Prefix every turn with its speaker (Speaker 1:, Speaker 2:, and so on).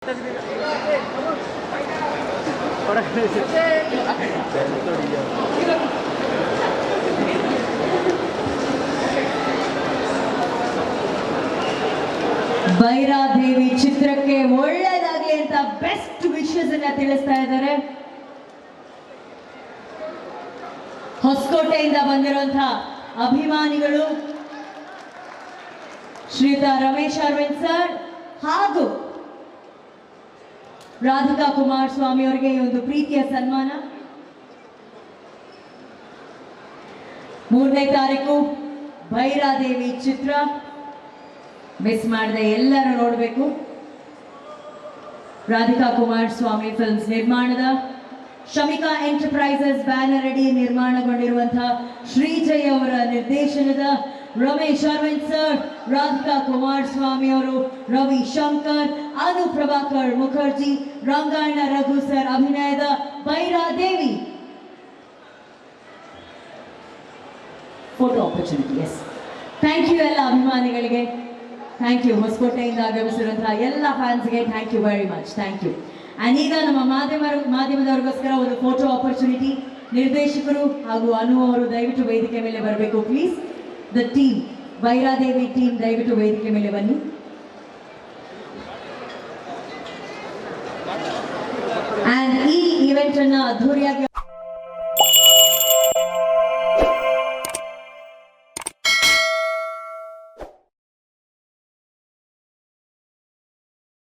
Speaker 1: ಭೈರಾದೇವಿ ಚಿತ್ರಕ್ಕೆ ಒಳ್ಳೆಯದಾಗಲಿ ಅಂತ ಬೆಸ್ಟ್ ವಿಶಸ್ ಅನ್ನ ತಿಳಿಸ್ತಾ ಇದ್ದಾರೆ. ಹೊಸಕೋಟೆಯಿಂದ ಬಂದಿರುವಂತಹ ಅಭಿಮಾನಿಗಳು ಶ್ರೀಯುತ ರಮೇಶ್ ಅರವಿಂದ್ ಸರ್ ಹಾಗೂ ರಾಧಿಕಾ ಕುಮಾರಸ್ವಾಮಿ ಅವರಿಗೆ ಈ ಒಂದು ಪ್ರೀತಿಯ ಸನ್ಮಾನ. 3ನೇ ತಾರೀಕು ಭೈರಾದೇವಿ ಚಿತ್ರ ಮಿಸ್ ಮಾಡದೆ ಎಲ್ಲರೂ ನೋಡಬೇಕು. ರಾಧಿಕಾ ಕುಮಾರಸ್ವಾಮಿ ಫಿಲ್ಮ್ಸ್ ನಿರ್ಮಾಣದ ಶಮಿಕಾ ಎಂಟರ್ಪ್ರೈಸಸ್ ಬ್ಯಾನರ್ ಅಡಿ ನಿರ್ಮಾಣಗೊಂಡಿರುವಂತಹ ಶ್ರೀಜಯ್ ಅವರ ನಿರ್ದೇಶನದ ರಮೇಶ್ ಅರವಿಂದ್ ಸರ್, ರಾಧಿಕಾ ಕುಮಾರಸ್ವಾಮಿ ಅವರು, ರವಿ ಶಂಕರ್, ಅನು ಪ್ರಭಾಕರ್ ಮುಖರ್ಜಿ, ರಂಗಾಯಣ ರಘು ಸರ್ ಅಭಿನಯದ Bhairadevi photo opportunity. Yes, thank you ಎಲ್ಲ ಅಭಿಮಾನಿಗಳಿಗೆ, ಥ್ಯಾಂಕ್ ಯು. ಹೊಸಕೋಟೆಯಿಂದ ಆಗಮಿಸಿರುವಂತಹ ಎಲ್ಲ ಫ್ಯಾನ್ಸ್ಗೆ thank you very much, thank you. And ಈಗ ನಮ್ಮ ಮಾಧ್ಯಮದವರಿಗೋಸ್ಕರ ಒಂದು ಫೋಟೋ ಆಪರ್ಚುನಿಟಿ. ನಿರ್ದೇಶಕರು ಹಾಗೂ ಅನು ಅವರು ದಯವಿಟ್ಟು ವೇದಿಕೆ ಮೇಲೆ ಬರಬೇಕು please. The team, Bhairadevi team ದಯವಿಟ್ಟು ವೇದಿಕೆ ಮೇಲೆ ಬನ್ನಿ. ಆ್ಯಂಡ್ ಈ ಇವೆಂಟ್ ಅನ್ನ ಅದ್ಧೂರಿಯಾಗಿ